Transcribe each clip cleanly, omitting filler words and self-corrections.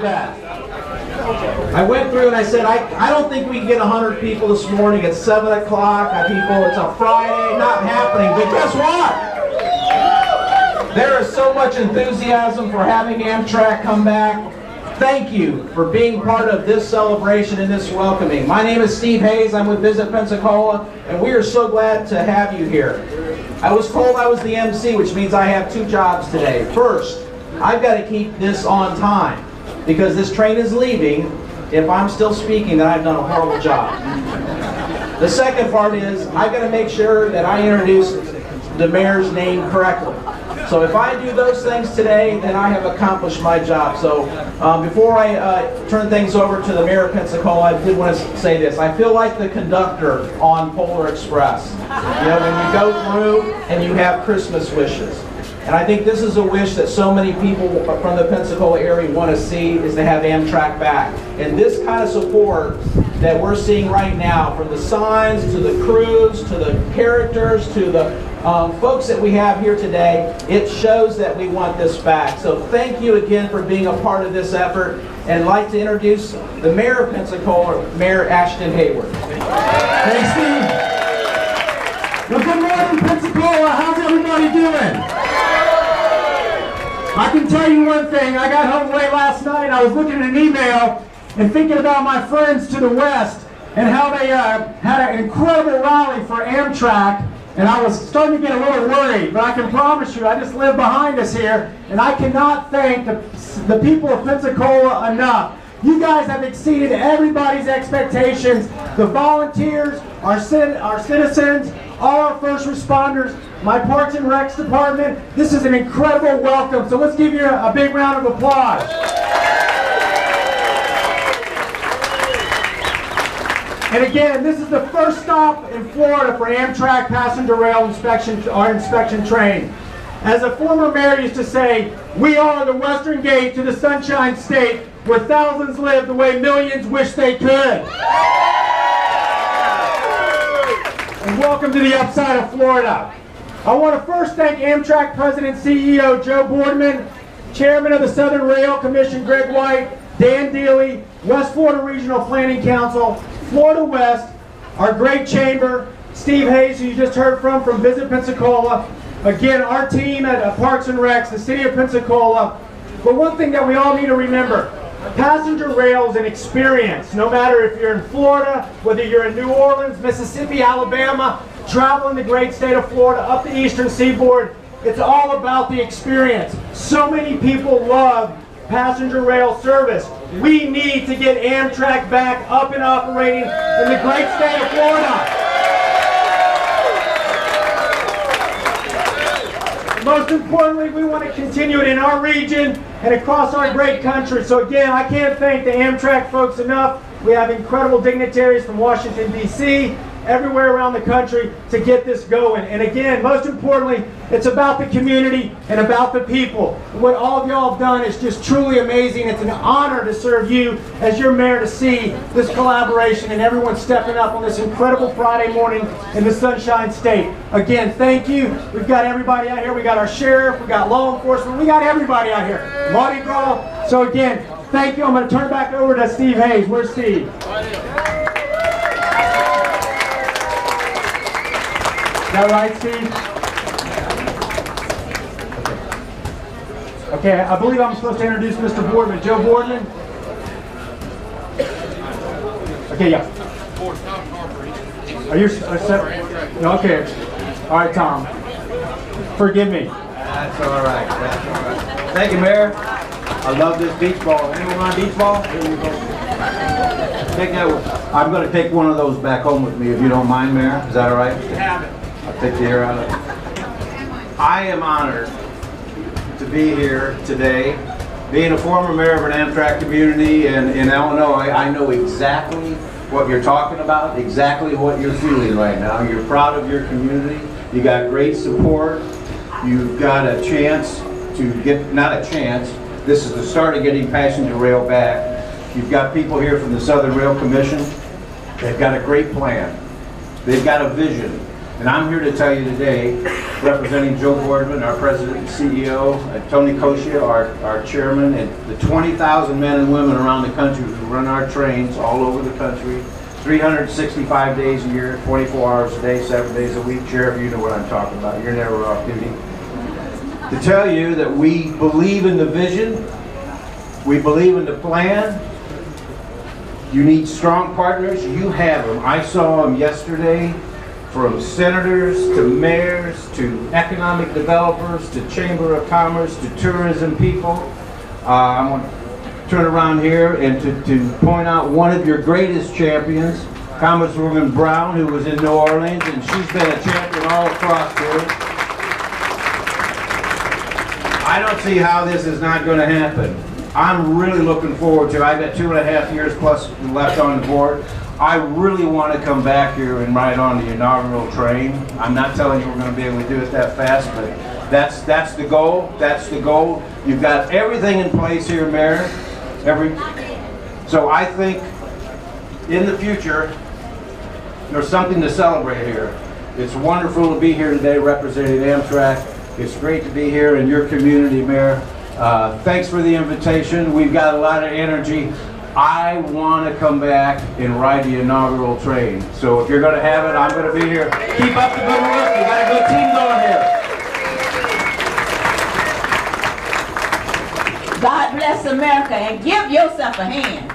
bet. I went through and I said, I don't think we can get 100 people this morning. It's 7 o'clock. It's a Friday, not happening. But guess what? There is so much enthusiasm for having Amtrak come back. Thank you for being part of this celebration and this welcoming. My name is Steve Hayes. I'm with Visit Pensacola, and we are so glad to have you here. I was told I was the MC, which means I have 2 jobs today. First, I've got to keep this on time, because this train is leaving. If I'm still speaking, then I've done a horrible job. The second part is, I've got to make sure that I introduce the mayor's name correctly. So if I do those things today, then I have accomplished my job. So before I turn things over to the mayor of Pensacola, I did want to say this. I feel like the conductor on Polar Express. You know, when you go through and you have Christmas wishes. And I think this is a wish that so many people from the Pensacola area want to see, is to have Amtrak back. And this kind of support that we're seeing right now, from the signs to the crews to the characters to the folks that we have here today, it shows that we want this back. So thank you again for being a part of this effort. And I'd like to introduce the mayor of Pensacola, Mayor Ashton Hayward. Thanks, Steve. Well, good morning, Pensacola. How's everybody doing? I can tell you one thing. I got home late last night. I was looking at an email and thinking about my friends to the west and how they had an incredible rally for Amtrak. And I was starting to get a little worried, but I can promise you, I just live behind us here, and I cannot thank the people of Pensacola enough. You guys have exceeded everybody's expectations. The volunteers, our citizens, all our first responders, my Parks and Recs department. This is an incredible welcome, so let's give you a big round of applause. And again, this is the first stop in Florida for Amtrak passenger rail inspection train. As a former mayor used to say, we are the western gate to the Sunshine State, where thousands live the way millions wish they could. And welcome to the upside of Florida. I want to first thank Amtrak President CEO Joe Boardman, Chairman of the Southern Rail Commission Greg White, Dan Dealey, West Florida Regional Planning Council, Florida West, our great chamber, Steve Hayes, who you just heard from Visit Pensacola, again, our team at Parks and Recs, the city of Pensacola. But one thing that we all need to remember, passenger rail is an experience. No matter if you're in Florida, whether you're in New Orleans, Mississippi, Alabama, traveling the great state of Florida, up the eastern seaboard, it's all about the experience. So many people love passenger rail service. We need to get Amtrak back up and operating in the great state of Florida. Most importantly, we want to continue it in our region and across our great country. So again, I can't thank the Amtrak folks enough. We have incredible dignitaries from Washington, D.C., everywhere around the country to get this going. And again, most importantly, it's about the community and about the people. What all of y'all have done is just truly amazing. It's an honor to serve you as your mayor, to see this collaboration and everyone stepping up on this incredible Friday morning in the Sunshine State. Again, thank you. We've got everybody out here. We got our sheriff, we got law enforcement, we got everybody out here. Mardi Gras. So again, thank you. I'm going to turn it back over to Steve Hayes. Where's Steve? Is that right, Steve? Okay, I believe I'm supposed to introduce Mr. Boardman. Joe Boardman? Okay, yeah. Are you set? Okay. All right, Tom. Forgive me. That's all right. That's all right. Thank you, Mayor. I love this beach ball. Anyone want a beach ball? Here you go. Take that one. I'm going to take one of those back home with me, if you don't mind, Mayor. Is that all right? You have it. I'll take the air out of it. I am honored to be here today. Being a former mayor of an Amtrak community in Illinois, I know exactly what you're talking about, exactly what you're feeling right now. You're proud of your community. You got great support. You've got a chance to get, not a chance, this is the start of getting passenger rail back. You've got people here from the Southern Rail Commission. They've got a great plan. They've got a vision. And I'm here to tell you today, representing Joe Boardman, our president and CEO, Tony Koshia, our chairman, and the 20,000 men and women around the country who run our trains all over the country, 365 days a year, 24 hours a day, 7 days a week. Sheriff, you know what I'm talking about. You're never off duty. To tell you that we believe in the vision, we believe in the plan. You need strong partners. You have them. I saw them yesterday, from senators to mayors to economic developers to Chamber of Commerce to tourism people. I'm going to turn around here and to point out one of your greatest champions, Congresswoman Brown, who was in New Orleans, and she's been a champion all across here. I don't see how this is not going to happen. I'm really looking forward to it. I've got 2.5 years plus left on the board. I really want to come back here and ride on the inaugural train. I'm not telling you we're going to be able to do it that fast, but that's the goal. That's the goal. You've got everything in place here, Mayor. So I think in the future, there's something to celebrate here. It's wonderful to be here today representing Amtrak. It's great to be here in your community, Mayor. Thanks for the invitation. We've got a lot of energy. I want to come back and ride the inaugural train. So if you're going to have it, I'm going to be here. Keep up the good work. You got a good team going here. God bless America, and give yourself a hand.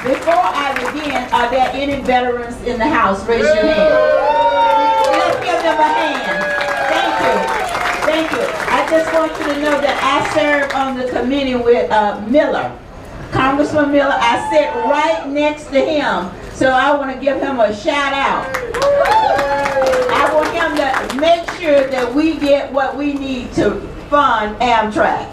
Before I begin, are there any veterans in the house? Raise your hand. Let's give them a hand. Thank you. Thank you. I just want you to know that I serve on the committee with Miller. Congressman Miller, I sit right next to him. So I want to give him a shout out. I want him to make sure that we get what we need to fund Amtrak.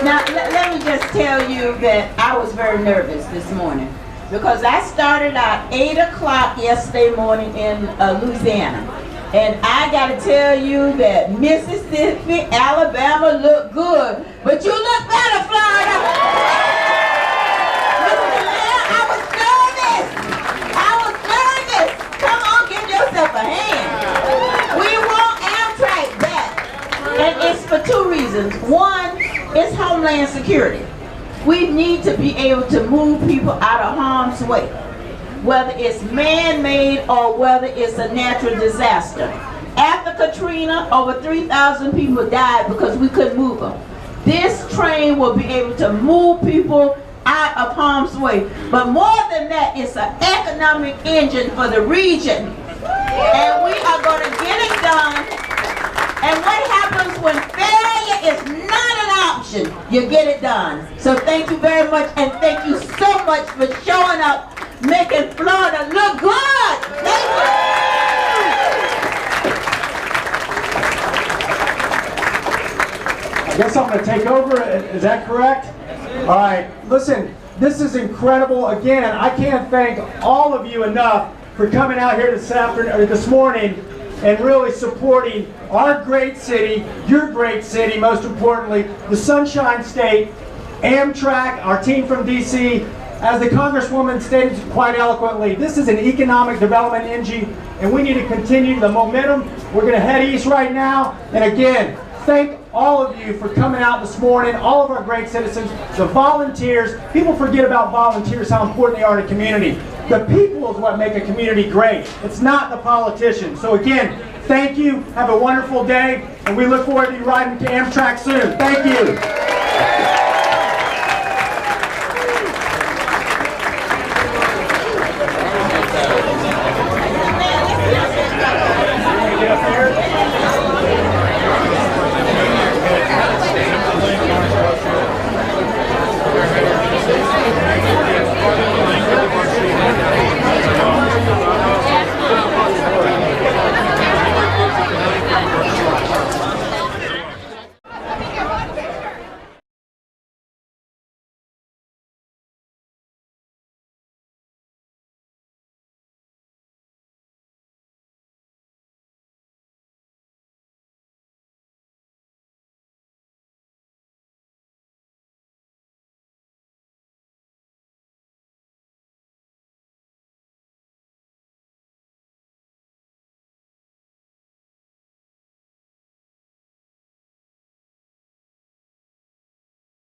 Now, let me just tell you that I was very nervous this morning because I started at 8 o'clock yesterday morning in Louisiana. And I got to tell you that Mississippi, Alabama look good, but you look better, Florida. I was nervous. I was nervous. Come on, give yourself a hand. We want Amtrak back. And it's for two reasons. One, it's homeland security. We need to be able to move people out of harm's way, whether it's man-made or whether it's a natural disaster. After Katrina, over 3,000 people died because we couldn't move them. This train will be able to move people out of harm's way. But more than that, it's an economic engine for the region. And we are going to get it done. And what happens when failure is not an option? You get it done. So thank you very much, and thank you so much for showing up, making Florida look good. Thank you. I guess I'm going to take over. Is that correct? All right. Listen, this is incredible. Again, I can't thank all of you enough for coming out here this morning and really supporting our great city, your great city, most importantly, the Sunshine State, Amtrak, our team from D.C., as the Congresswoman stated quite eloquently, this is an economic development engine, and we need to continue the momentum. We're going to head east right now. And again, thank all of you for coming out this morning, all of our great citizens, the volunteers. People forget about volunteers, how important they are to the community. The people is what make a community great. It's not the politicians. So again, thank you. Have a wonderful day, and we look forward to you riding to Amtrak soon. Thank you.